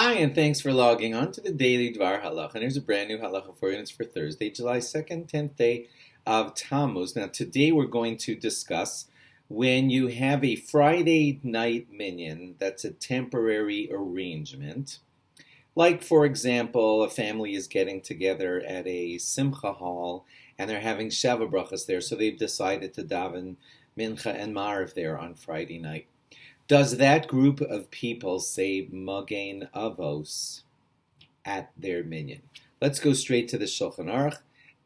Hi, and thanks for logging on to the daily DVAR HALACHA. And here's a brand new HALACHA for you, and it's for Thursday, July 2nd, 10th day of TAMUZ. Now, today we're going to discuss when you have a Friday night minyan that's a temporary arrangement. Like, for example, a family is getting together at a simcha hall, and they're having Sheva brachas there, so they've decided to daven mincha and marv there on Friday night. Does that group of people say Magen Avos at their minyan? Let's go straight to the Shulchan Aruch,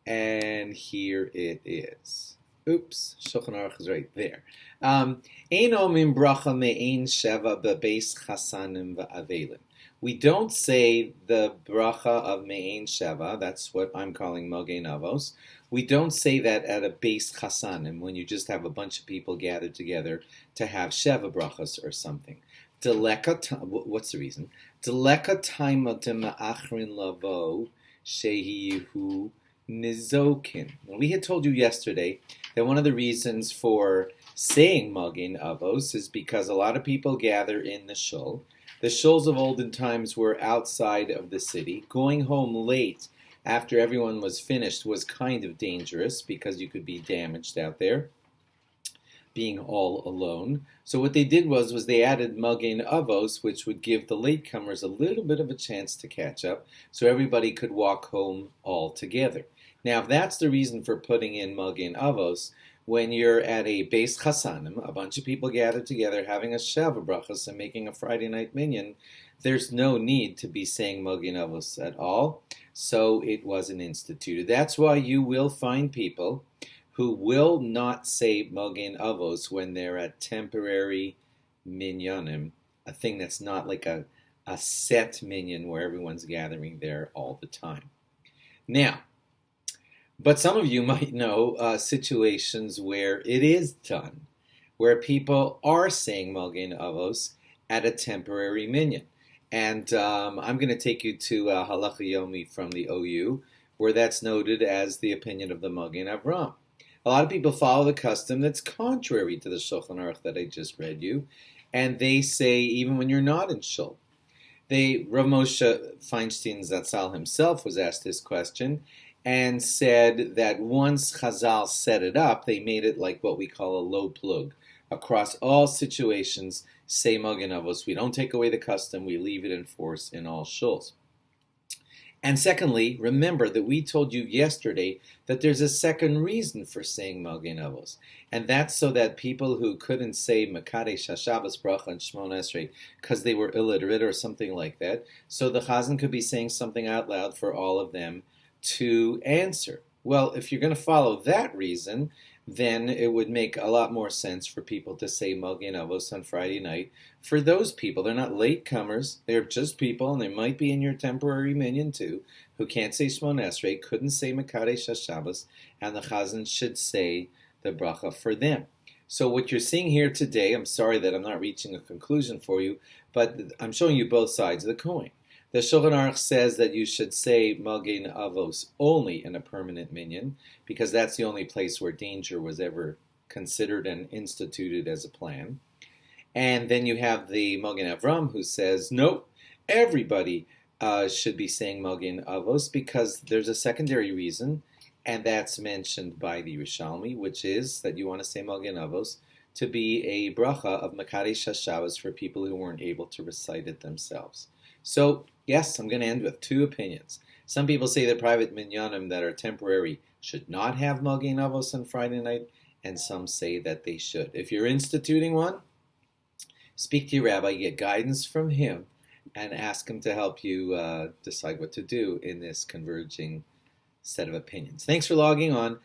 and here it is. Oops, Shulchan Aruch is right there. Ein omim bracha me'ein sheva bebeis chasanim va'avelim. We don't say the bracha of Me'ein Sheva, that's what I'm calling Magen Avos. We don't say that at a Beis Chasanim, when you just have a bunch of people gathered together to have Sheva brachas or something. What's the reason? Deleka taimatim achrin lavo shehihu nizokin. We had told you yesterday that one of the reasons for saying Magen Avos is because a lot of people gather in the shul. The shuls of olden times were outside of the city. Going home late after everyone was finished was kind of dangerous because you could be damaged out there, being all alone. So what they did was they added Magen Avos, which would give the latecomers a little bit of a chance to catch up, so everybody could walk home all together. Now, if that's the reason for putting in Magen Avos, when you're at a Beis Chasanim, a bunch of people gathered together having a Sheva brachas and making a Friday night minyan, there's no need to be saying Magen Avos at all, so it wasn't instituted. That's why you will find people who will not say Magen Avos when they're at temporary minyanim, a thing that's not like a set minyan where everyone's gathering there all the time. Now, but some of you might know situations where it is done, where people are saying Magen Avos at a temporary minyan. And I'm going to take you to Halacha Yomi from the OU, where that's noted as the opinion of the Magen Avram. A lot of people follow the custom that's contrary to the Shulchan Aruch that I just read you, and they say even when you're not in shul. Rav Moshe Feinstein Zatzal himself was asked this question, and said that once Chazal set it up, they made it like what we call a low plug. Across all situations, say Magen Avos. We don't take away the custom, we leave it in force in all shuls. And secondly, remember that we told you yesterday that there's a second reason for saying Magen Avos, and that's so that people who couldn't say Mekadesh HaShabbos Bracha and Shmon Esrei because they were illiterate or something like that, so the Chazan could be saying something out loud for all of them to answer. Well, if you're going to follow that reason, then it would make a lot more sense for people to say Magen Avos on Friday night. For those people, they're not latecomers, they're just people, and they might be in your temporary minyan too, who can't say Shmon Esrei, couldn't say Mekadesh HaShabbos, and the Chazan should say the bracha for them. So what you're seeing here today, I'm sorry that I'm not reaching a conclusion for you, but I'm showing you both sides of the coin. The Shulchan Aruch says that you should say Magen Avos only in a permanent minyan, because that's the only place where danger was ever considered and instituted as a plan. And then you have the Magen Avram who says, nope, everybody should be saying Magen Avos because there's a secondary reason, and that's mentioned by the Yerushalmi, which is that you want to say Magen Avos to be a bracha of Mekadesh HaShabbos for people who weren't able to recite it themselves. So, yes, I'm going to end with two opinions. Some people say that private minyanim that are temporary should not have Magen Avos on Friday night, and some say that they should. If you're instituting one, speak to your rabbi, get guidance from him, and ask him to help you decide what to do in this converging set of opinions. Thanks for logging on.